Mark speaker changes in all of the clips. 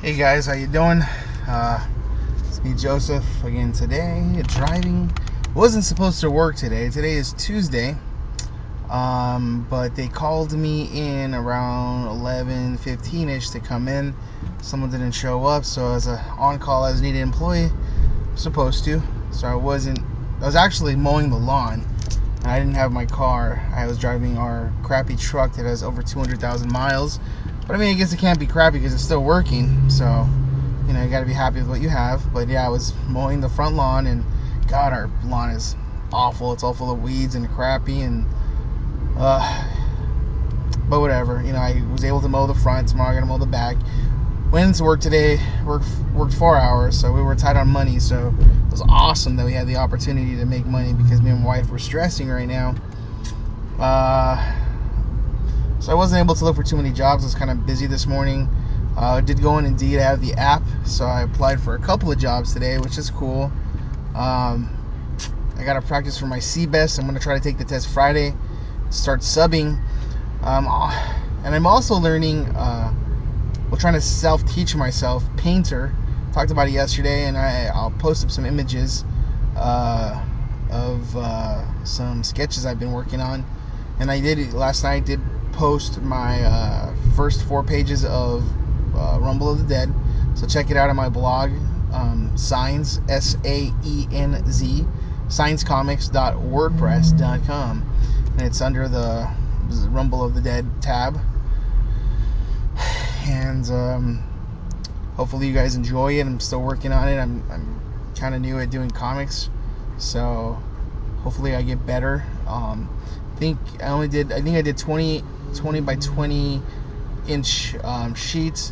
Speaker 1: Hey guys, how you doing? It's me, Joseph, again today, driving. Wasn't supposed to work today. Today is Tuesday, but they called me in around 11:15ish to come in. Someone didn't show up, so as an on-call as needed employee, I'm supposed to. So I was actually mowing the lawn, and I didn't have my car. I was driving our crappy truck that has over 200,000 miles. But I mean, I guess it can't be crappy because it's still working. So, you gotta be happy with what you have. But yeah, I was mowing the front lawn, and God, our lawn is awful. It's all full of weeds and crappy, and but whatever. I was able to mow the front. Tomorrow I'm gonna mow the back. Went into work today. Worked 4 hours, so we were tight on money. So it was awesome that we had the opportunity to make money because me and my wife were stressing right now. So I wasn't able to look for too many jobs. I was kind of busy this morning. I did go on Indeed. I have the app, so I applied for a couple of jobs today, which is cool. I got to practice for my CBEST. I'm going to try to take the test Friday, start subbing. And I'm also learning, trying to self-teach myself, Painter. Talked about it yesterday, and I'll post up some images of some sketches I've been working on. And I did last night. Did post my first 4 pages of Rumble of the Dead. So check it out on my blog, Signs, SAENZ, signscomics.wordpress.com, and it's under the Rumble of the Dead tab. And hopefully you guys enjoy it. I'm still working on it. I'm kind of new at doing comics, so hopefully I get better. I think I did 20 by 20 inch sheets,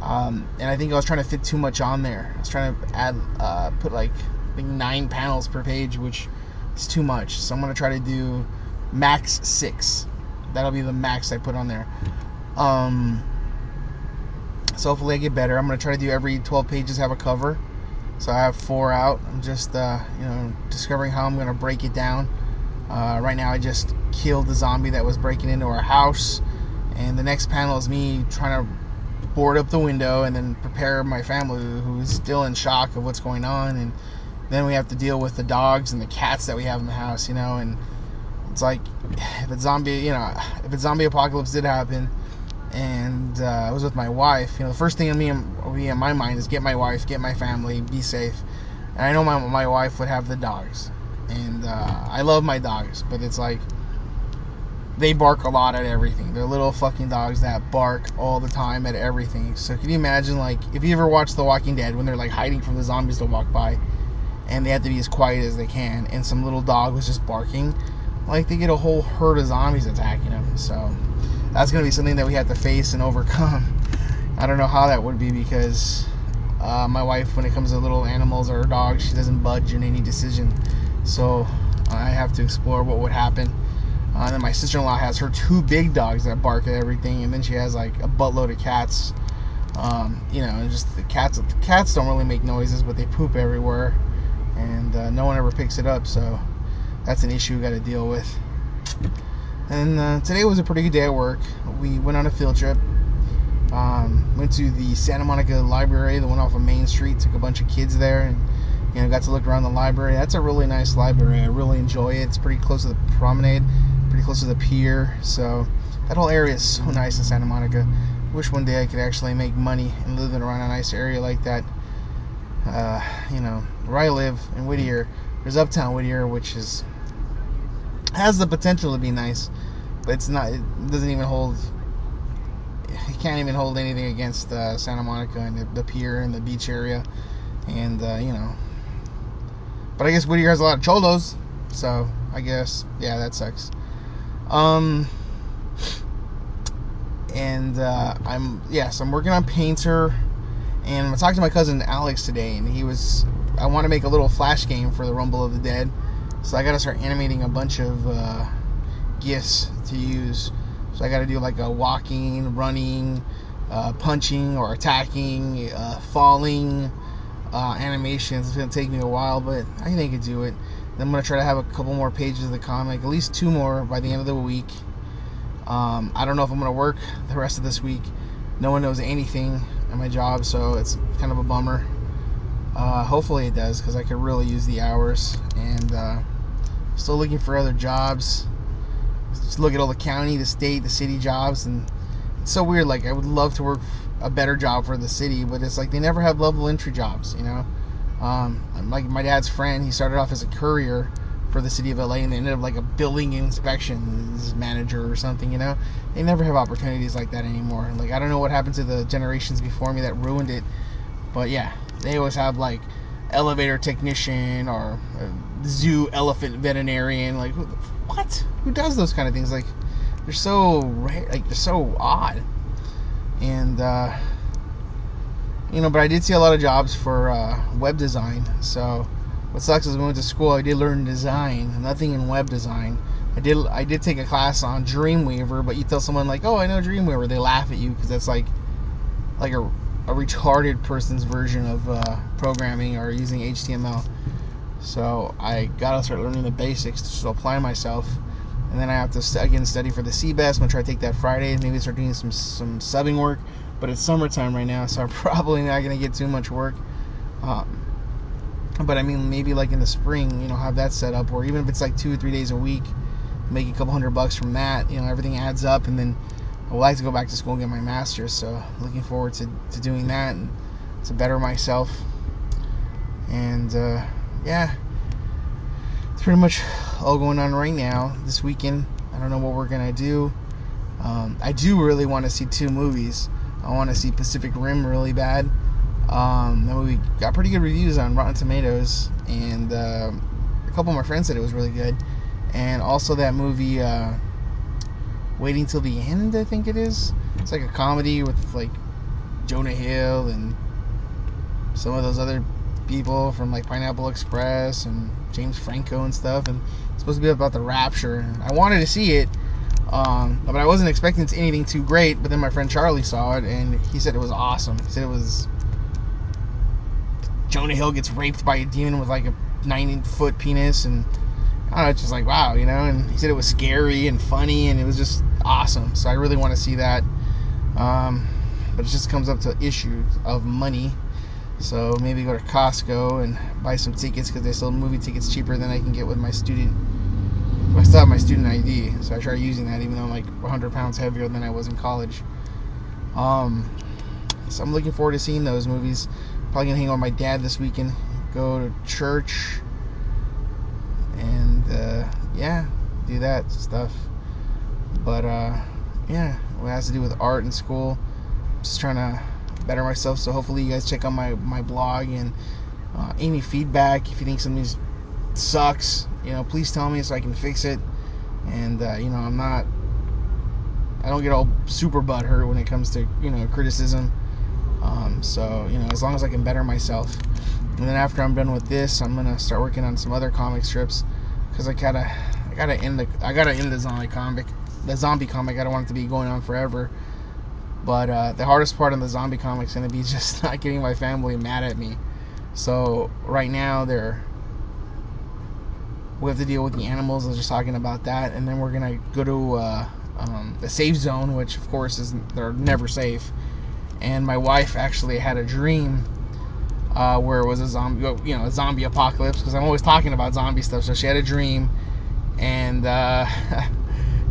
Speaker 1: and I think I was trying to fit too much on there. I was trying to add put like I think 9 panels per page, which is too much. So I'm gonna try to do max 6. That'll be the max I put on there. So hopefully I get better. I'm gonna try to do every 12 pages have a cover. So I have 4 out. I'm just discovering how I'm gonna break it down. Right now I just killed the zombie that was breaking into our house, and the next panel is me trying to board up the window and then prepare my family, who's still in shock of what's going on. And then we have to deal with the dogs and the cats that we have in the house, and it's like if a zombie apocalypse did happen, and I was with my wife, the first thing in my mind is get my wife, get my family, be safe. And I know my wife would have the dogs, and I love my dogs, but it's like they bark a lot at everything. They're little fucking dogs that bark all the time at everything. So can you imagine, like, if you ever watch The Walking Dead, when they're like hiding from the zombies to walk by, and they have to be as quiet as they can, and some little dog was just barking, like, they get a whole herd of zombies attacking them. So that's gonna be something that we have to face and overcome. I don't know how that would be, because my wife, when it comes to little animals or dogs, she doesn't budge in any decision. So I have to explore what would happen. And then my sister-in-law has her 2 big dogs that bark at everything, and then she has like a buttload of cats. And just the cats don't really make noises, but they poop everywhere, and no one ever picks it up. So that's an issue we got to deal with. And today was a pretty good day at work. We went on a field trip. Went to the Santa Monica Library, the one off of Main Street. Took a bunch of kids there, and got to look around the library. That's a really nice library. I really enjoy it. It's pretty close to the promenade, pretty close to the pier. So that whole area is so nice in Santa Monica. Wish one day I could actually make money and live in around a nice area like that. Where I live in Whittier, there's Uptown Whittier, which has the potential to be nice, but it's not. It doesn't even hold. It can't even hold anything against Santa Monica and the pier and the beach area, and But I guess Whittier has a lot of cholos, so I guess that sucks. So I'm working on Painter, and I'm talking to my cousin Alex today, and I want to make a little flash game for the Rumble of the Dead, so I got to start animating a bunch of GIFs to use. So I got to do like a walking, running, punching or attacking, falling animations. It's going to take me a while, but I think I can do it. Then I'm going to try to have a couple more pages of the comic, at least 2 more by the end of the week. I don't know if I'm going to work the rest of this week. No one knows anything. at my job, so it's kind of a bummer. Hopefully it does, because I could really use the hours. And still looking for other jobs. Just look at all the county, the state, the city jobs, and it's so weird. Like, I would love to work a better job for the city, but it's like they never have level entry jobs, you know. Like my dad's friend, he started off as a courier for the city of LA, and they ended up like a building inspections manager or something, you know. They never have opportunities like that anymore. Like, I don't know what happened to the generations before me that ruined it, but yeah, they always have like elevator technician or zoo elephant veterinarian. Like, what? Who does those kind of things? Like, they're so rare, like they're so odd. And but I did see a lot of jobs for web design. So what sucks is when I went to school, I did learn design, nothing in web design. I did take a class on Dreamweaver, but you tell someone like, oh, I know Dreamweaver, they laugh at you because that's like a retarded person's version of programming or using HTML. So I gotta start learning the basics to apply myself, and then I have to study for the CBEST. I'm gonna try to take that Friday and maybe start doing some subbing work. But it's summertime right now, so I'm probably not gonna get too much work. But I mean, maybe like in the spring, have that set up, or even if it's like 2 or 3 days a week, make a couple $100 from that. Everything adds up, and then I would like to go back to school and get my master's. So looking forward to doing that and to better myself. And yeah, it's pretty much all going on right now. This weekend, I don't know what we're gonna do. I do really want to see 2 movies. I want to see Pacific Rim really bad. That movie got pretty good reviews on Rotten Tomatoes, and a couple of my friends said it was really good. And also that movie, Waiting Till the End, I think it is. It's like a comedy with like Jonah Hill and some of those other people from like Pineapple Express and James Franco and stuff. And it's supposed to be about the rapture. And I wanted to see it, but I wasn't expecting anything too great. But then my friend Charlie saw it, and he said it was awesome. He said it was Jonah Hill gets raped by a demon with like a 90-foot penis, and I don't know, it's just like, wow, and he said it was scary and funny, and it was just awesome. So I really want to see that, but it just comes up to issues of money. So maybe go to Costco and buy some tickets, because they sell movie tickets cheaper than I can get with my student. I still have my student ID, so I try using that, even though I'm like 100 pounds heavier than I was in college. So I'm looking forward to seeing those movies. Probably gonna hang out with my dad this weekend, go to church, and yeah, do that stuff. But yeah, what has to do with art and school, just trying to better myself. So hopefully you guys check out my blog, and any feedback. If you think something sucks, please tell me so I can fix it. And I don't get all super butthurt when it comes to criticism. So as long as I can better myself. And then after I'm done with this, I'm gonna start working on some other comic strips, because I gotta end the zombie comic. I don't want it to be going on forever. But the hardest part of the zombie comic is gonna be just not getting my family mad at me. So right now we have to deal with the animals. I was just talking about that, and then we're gonna go to the safe zone, which of course they're never safe. And my wife actually had a dream where it was a zombie apocalypse, because I'm always talking about zombie stuff. So she had a dream, and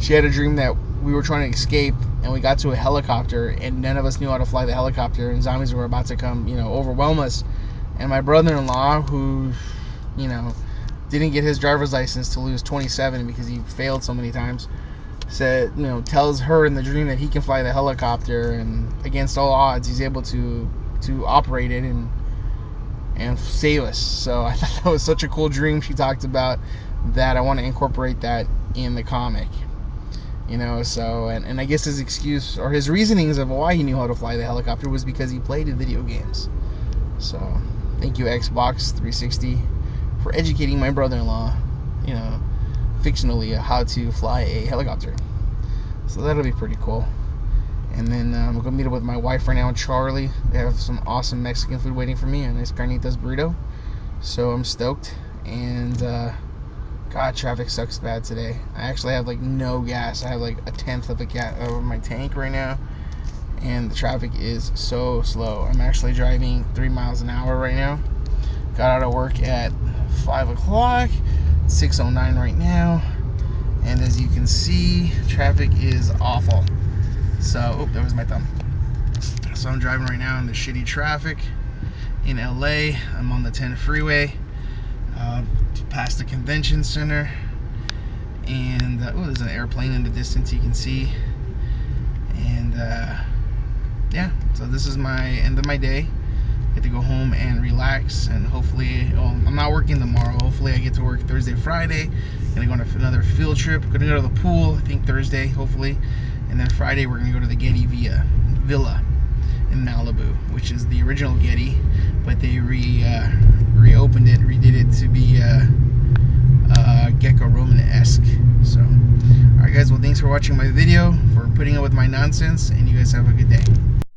Speaker 1: she had a dream that we were trying to escape, and we got to a helicopter, and none of us knew how to fly the helicopter, and zombies were about to come, overwhelm us. And my brother-in-law, who, didn't get his driver's license till he was 27 because he failed so many times, said, tells her in the dream that he can fly the helicopter, and against all odds, he's able to operate it and save us. So I thought that was such a cool dream she talked about, that I want to incorporate that in the comic. So, and I guess his excuse or his reasonings of why he knew how to fly the helicopter was because he played in video games. So thank you, Xbox 360, for educating my brother-in-law, fictionally, how to fly a helicopter. So that'll be pretty cool. And then I'm gonna meet up with my wife right now and Charlie. They have some awesome Mexican food waiting for me, a nice carnitas burrito. So I'm stoked. And God, traffic sucks bad today. I actually have like no gas. I have like a tenth of my tank right now, and the traffic is so slow. I'm actually driving 3 miles an hour right now. Got out of work at 5 o'clock, 6:09 right now, and as you can see, traffic is awful. So, oh, that was my thumb. So I'm driving right now in the shitty traffic in LA. I'm on the 10 freeway, past the convention center, and oh, there's an airplane in the distance you can see. And yeah, so this is my end of my day. I get to go home and relax, and hopefully, well, I'm not working tomorrow. Hopefully I get to work Thursday, Friday. Gonna go on another field trip. Gonna go to the pool, I think Thursday, hopefully. And then Friday we're gonna go to the Getty Villa in Malibu, which is the original Getty, but they reopened it, redid it to be Greco-Roman-esque. So, alright guys, well, thanks for watching my video, for putting up with my nonsense, and you guys have a good day.